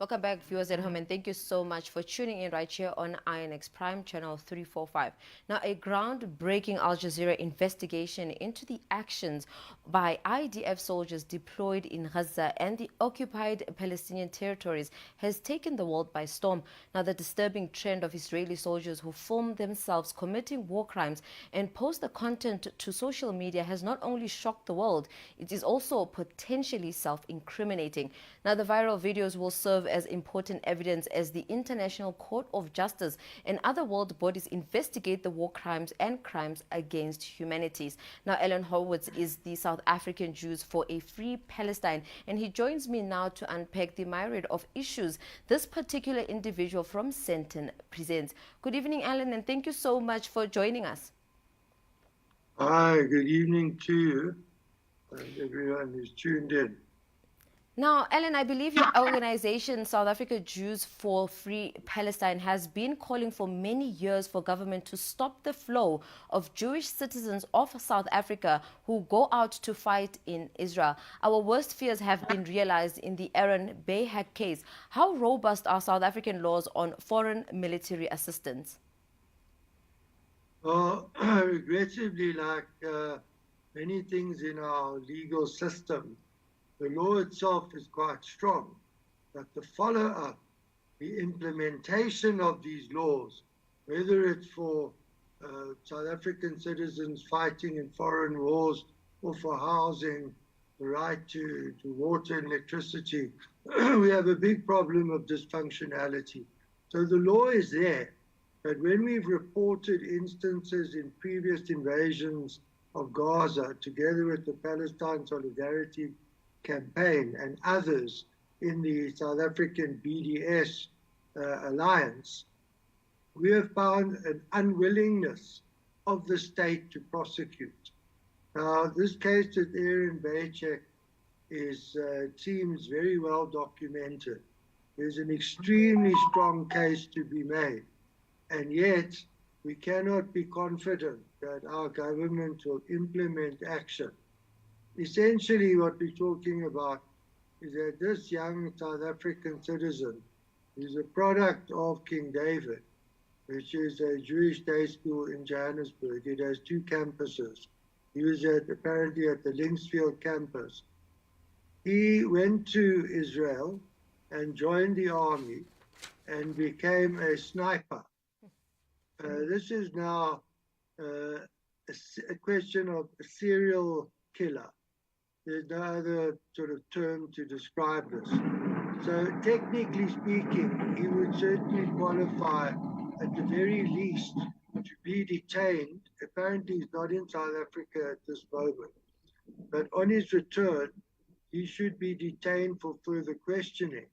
Welcome back, viewers at home, and thank you so much for tuning in right here on INX Prime Channel 345. Now, a groundbreaking Al Jazeera investigation into the actions by IDF soldiers deployed in Gaza and the occupied Palestinian territories has taken the world by storm. Now, the disturbing trend of Israeli soldiers who film themselves committing war crimes and post the content to social media has not only shocked the world, it is also potentially self-incriminating. Now, the viral videos will serve as important evidence as the International Court of Justice and other world bodies investigate the war crimes and crimes against humanity. Now, Alan Horowitz is the South African Jews for a Free Palestine, and he joins me now to unpack the myriad of issues this particular individual from Sandton presents. Good evening, Alan, and thank you so much for joining us. Hi, good evening to you and everyone who's tuned in. Now, Ellen, I believe your organization, South Africa Jews for Free Palestine, has been calling for many years for government to stop the flow of Jewish citizens of South Africa who go out to fight in Israel. Our worst fears have been realized in the Aaron Bayhaq case. How robust are South African laws on foreign military assistance? Well, regrettably, like many things in our legal system, the law itself is quite strong, but the follow-up, the implementation of these laws, whether it's for South African citizens fighting in foreign wars or for housing, the right to water and electricity, we have a big problem of dysfunctionality. So the law is there, but when we've reported instances in previous invasions of Gaza, together with the Palestine Solidarity Campaign and others in the South African BDS alliance, we have found an unwillingness of the state to prosecute. Now, this case at Aaron Bayhaq seems very well documented. There's an extremely strong case to be made, and yet we cannot be confident that our government will implement action. Essentially, what we're talking about is that this young South African citizen is a product of King David, which is a Jewish day school in Johannesburg. It has 2 campuses. He was apparently at the Linksfield campus. He went to Israel and joined the army and became a sniper. This is now a question of a serial killer. There's no other sort of term to describe this. So technically speaking, he would certainly qualify at the very least to be detained. Apparently he's not in South Africa at this moment. But on his return, he should be detained for further questioning.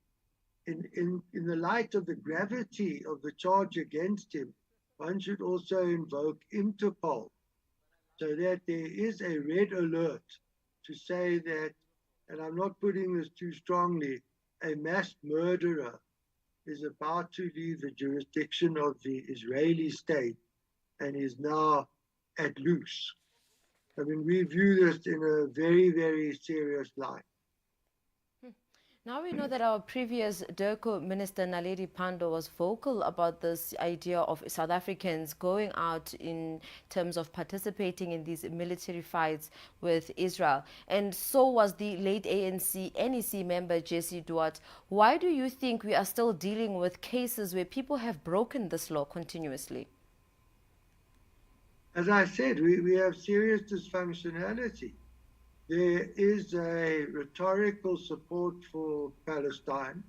In the light of the gravity of the charge against him, one should also invoke Interpol so that there is a red alert to say that, and I'm not putting this too strongly, a mass murderer is about to leave the jurisdiction of the Israeli state and is now at loose. I mean, we view this in a very, very serious light. Now we know that our previous DIRCO Minister Naledi Pandor was vocal about this idea of South Africans going out in terms of participating in these military fights with Israel. And so was the late ANC NEC member Jesse Duarte. Why do you think we are still dealing with cases where people have broken this law continuously? As I said, we have serious dysfunctionality. There is a rhetorical support for Palestine,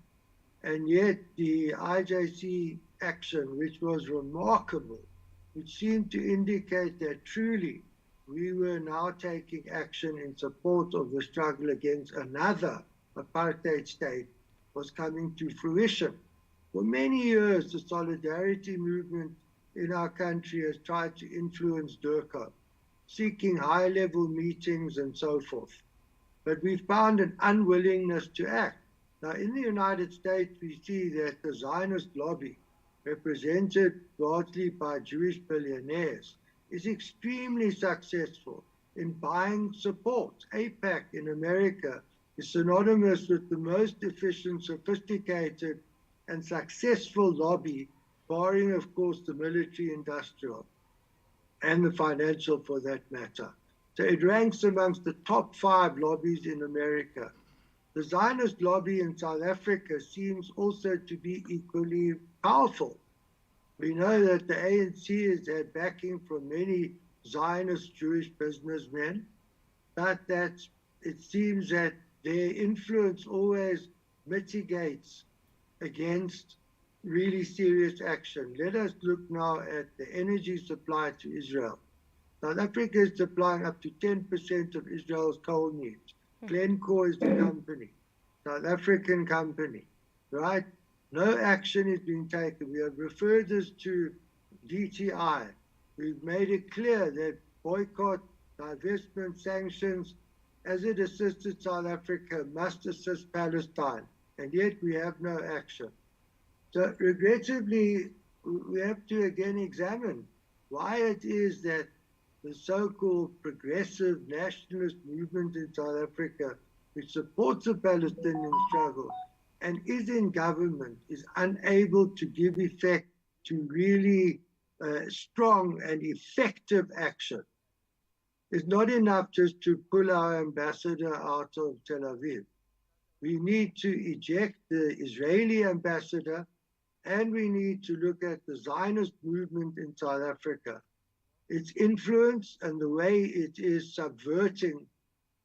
and yet the IJC action, which was remarkable, which seemed to indicate that truly we were now taking action in support of the struggle against another apartheid state, was coming to fruition. For many years, the solidarity movement in our country has tried to influence DIRCO, seeking high-level meetings and so forth. But we found an unwillingness to act. Now, in the United States, we see that the Zionist lobby, represented largely by Jewish billionaires, is extremely successful in buying support. AIPAC in America is synonymous with the most efficient, sophisticated, and successful lobby, barring, of course, the military industrial and the financial for that matter. So it ranks amongst the top 5 lobbies in America. The Zionist lobby in South Africa seems also to be equally powerful. We know that the ANC has had backing from many Zionist Jewish businessmen, but that it seems that their influence always mitigates against really serious action. Let us look now at the energy supply to Israel. South Africa is supplying up to 10% of Israel's coal needs. Glencore is the company, South African company, right? No action is being taken. We have referred this to DTI. We've made it clear that boycott, divestment, sanctions, as it assisted South Africa, must assist Palestine. And yet we have no action. So regrettably, we have to again examine why it is that the so-called progressive nationalist movement in South Africa, which supports the Palestinian struggle and is in government, is unable to give effect to really strong and effective action. It's not enough just to pull our ambassador out of Tel Aviv. We need to eject the Israeli ambassador, and we need to look at the Zionist movement in South Africa, its influence and the way it is subverting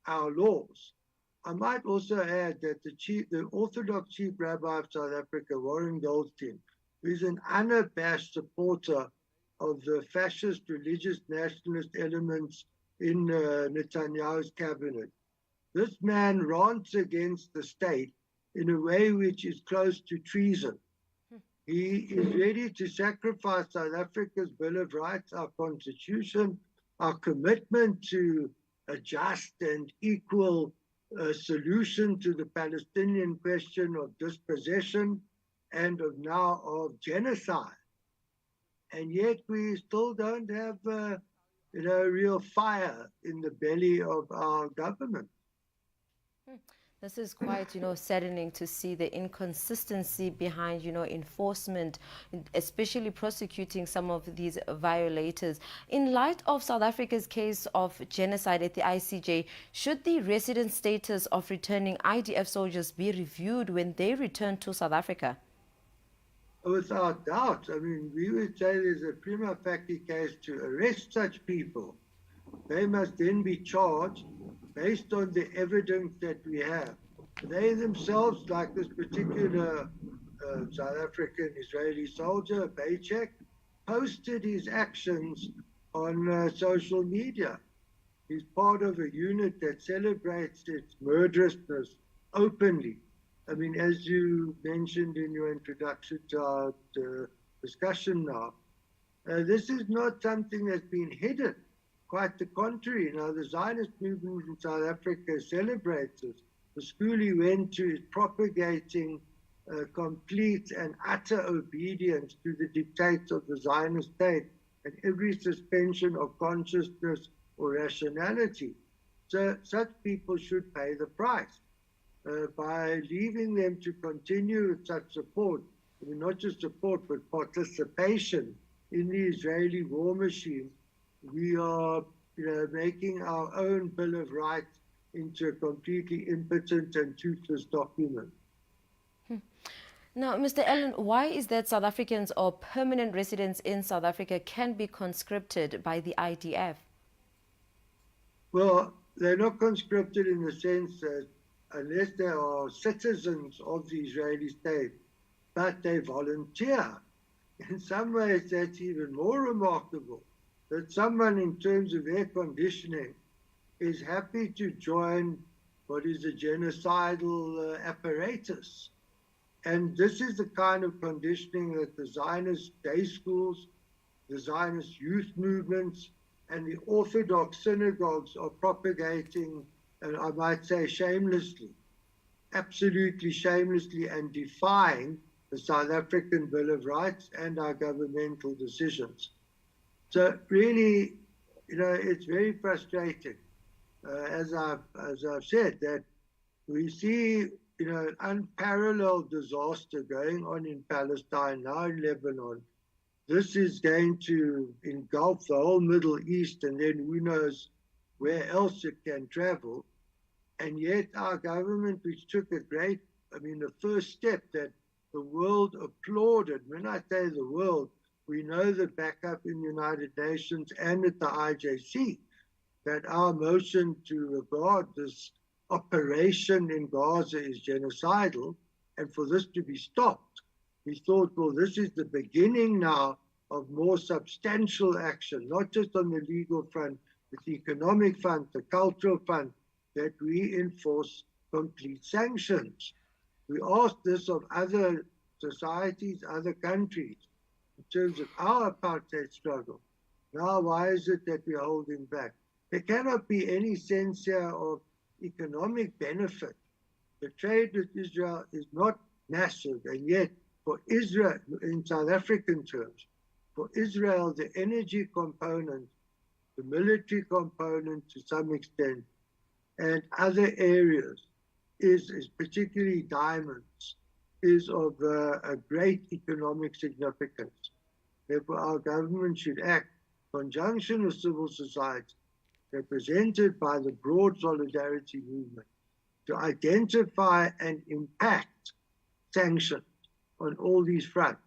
our laws. I might also add that the Orthodox Chief Rabbi of South Africa, Warren Goldstein, who is an unabashed supporter of the fascist religious nationalist elements in Netanyahu's cabinet. This man rants against the state in a way which is close to treason. He is ready to sacrifice South Africa's Bill of Rights, our constitution, our commitment to a just and equal solution to the Palestinian question of dispossession and of genocide. And yet we still don't have real fire in the belly of our government. This is quite, saddening to see the inconsistency behind, enforcement, especially prosecuting some of these violators. In light of South Africa's case of genocide at the ICJ, should the resident status of returning IDF soldiers be reviewed when they return to South Africa? Without doubt. I mean, we would say there's a prima facie case to arrest such people. They must then be charged based on the evidence that we have. They themselves, like this particular South African Israeli soldier, Baychek, posted his actions on social media. He's part of a unit that celebrates its murderousness openly. I mean, as you mentioned in your introduction to our discussion now, this is not something that's been hidden. Quite the contrary. Now, the Zionist movement in South Africa celebrates this. The school he went to is propagating complete and utter obedience to the dictates of the Zionist state and every suspension of consciousness or rationality. So such people should pay the price. By leaving them to continue with such support, I mean, not just support, but participation in the Israeli war machine, we are making our own Bill of Rights into a completely impotent and toothless document. Now, Mr. Allen, why is that South Africans or permanent residents in South Africa can be conscripted by the IDF? Well, they're not conscripted in the sense that unless they are citizens of the Israeli state, but they volunteer. In some ways, that's even more remarkable, that someone in terms of their conditioning is happy to join what is a genocidal apparatus. And this is the kind of conditioning that the Zionist day schools, the Zionist youth movements, and the Orthodox synagogues are propagating, and I might say shamelessly, absolutely shamelessly, and defying the South African Bill of Rights and our governmental decisions. So really, it's very frustrating, as I've said, that We see, an unparalleled disaster going on in Palestine, now in Lebanon. This is going to engulf the whole Middle East, and then who knows where else it can travel. And yet our government, which took the first step that the world applauded. When I say the world, we know the backup in the United Nations and at the IJC, that our motion to regard this operation in Gaza is genocidal, and for this to be stopped. We thought, well, this is the beginning now of more substantial action, not just on the legal front, but the economic front, the cultural front, that we enforce complete sanctions. We asked this of other societies, other countries, in terms of our apartheid struggle. Now, why is it that we're holding back? There cannot be any sense here of economic benefit. The trade with Israel is not massive, and yet for Israel, in South African terms, for Israel, the energy component, the military component to some extent, and other areas is particularly diamonds, is of a great economic significance. Therefore, our government should act in conjunction with civil society, represented by the broad solidarity movement, to identify and impact sanctions on all these fronts.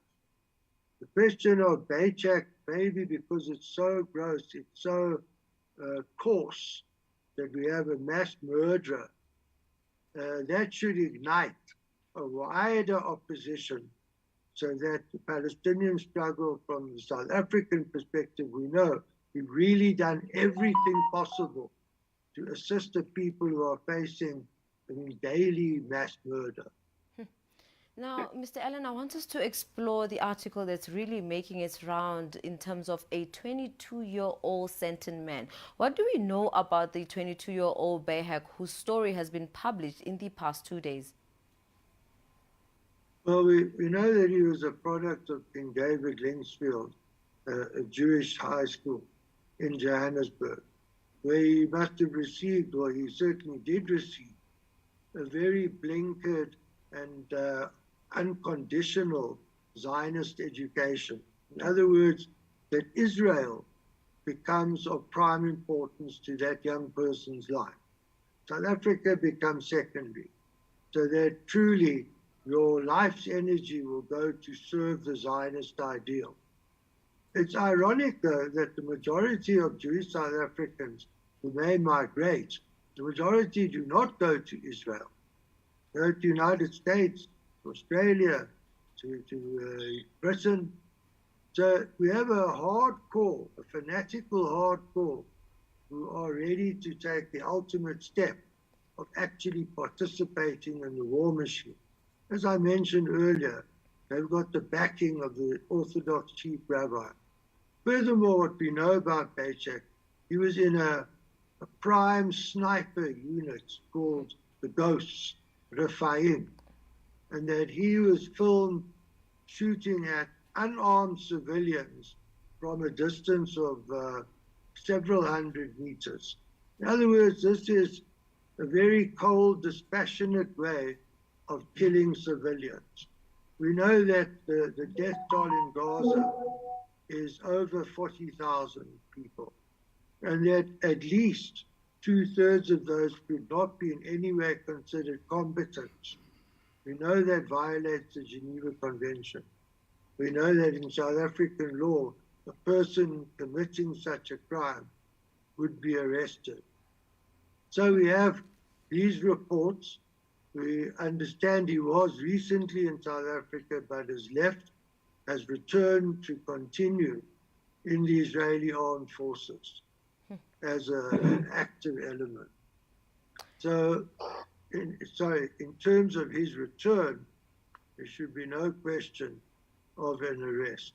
The question of Baychak, maybe because it's so gross, it's so coarse, that we have a mass murderer, that should ignite a wider opposition so that the Palestinian struggle from the South African perspective, we know we've really done everything possible to assist the people who are facing daily mass murder. Now, Mr. Allen, I want us to explore the article that's really making its round in terms of a 22-year-old sentenced man. What do we know about the 22-year-old Bayhak, whose story has been published in the past 2 days? Well, we know that he was a product of King David Linksfield, a Jewish high school in Johannesburg, where he must have received, or he certainly did receive, a very blinkered and unconditional Zionist education. In other words, that Israel becomes of prime importance to that young person's life. South Africa becomes secondary, so that truly your life's energy will go to serve the Zionist ideal. It's ironic, though, that the majority of Jewish South Africans who may migrate, the majority do not go to Israel. They go to the United States, Australia, to Britain. So we have a hardcore, a fanatical hardcore, who are ready to take the ultimate step of actually participating in the war machine. As I mentioned earlier, they've got the backing of the Orthodox chief rabbi. Furthermore, what we know about Baychak, he was in a prime sniper unit called the Ghosts, Rephaim, and that he was filmed shooting at unarmed civilians from a distance of several hundred meters. In other words, this is a very cold, dispassionate way of killing civilians. We know that the death toll in Gaza is over 40,000 people, and that at least 2/3 of those could not be in any way considered combatants. We know that violates the Geneva Convention. We know that in South African law, a person committing such a crime would be arrested. So we have these reports. We understand he was recently in South Africa, but has left, has returned to continue in the Israeli armed forces as an active element. So, in terms of his return, there should be no question of an arrest.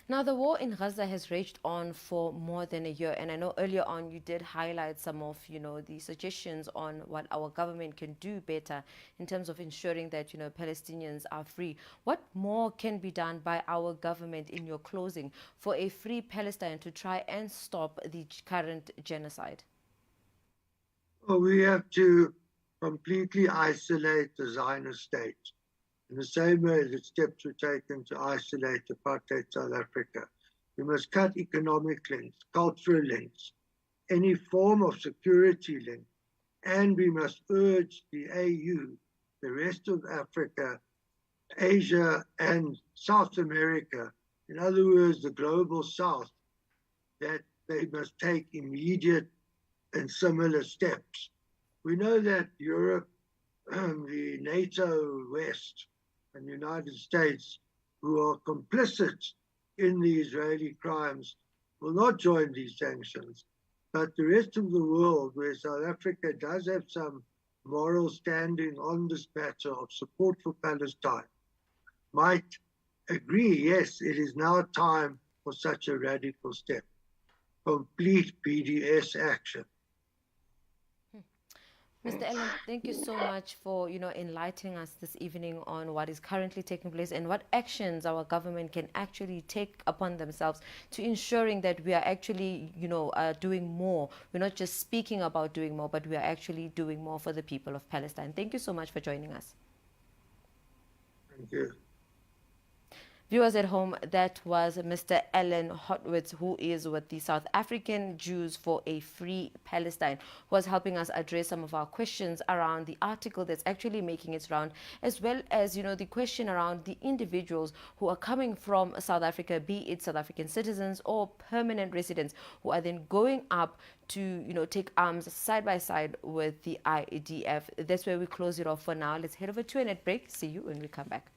Now, the war in Gaza has raged on for more than a year, and I know earlier on you did highlight some of, the suggestions on what our government can do better in terms of ensuring that, Palestinians are free. What more can be done by our government in your closing for a free Palestine to try and stop the current genocide? Well, we have to completely isolate the Zionist state. In the same way that steps were taken to isolate apartheid South Africa, we must cut economic links, cultural links, any form of security link, and we must urge the AU, the rest of Africa, Asia, and South America, in other words, the global South, that they must take immediate and similar steps. We know that Europe, the NATO West, and the United States, who are complicit in the Israeli crimes, will not join these sanctions. But the rest of the world, where South Africa does have some moral standing on this matter of support for Palestine, might agree, yes, it is now time for such a radical step. Complete BDS action. Mr. Allen, thank you so much for enlightening us this evening on what is currently taking place and what actions our government can actually take upon themselves to ensuring that we are actually doing more. We're not just speaking about doing more, but we are actually doing more for the people of Palestine. Thank you so much for joining us. Thank you. Viewers at home, that was Mr. Allen Hotwitz, who is with the South African Jews for a Free Palestine, who was helping us address some of our questions around the article that's actually making its round, as well as, the question around the individuals who are coming from South Africa, be it South African citizens or permanent residents, who are then going up to, take arms side by side with the IDF. That's where we close it off for now. Let's head over to a net break. See you when we come back.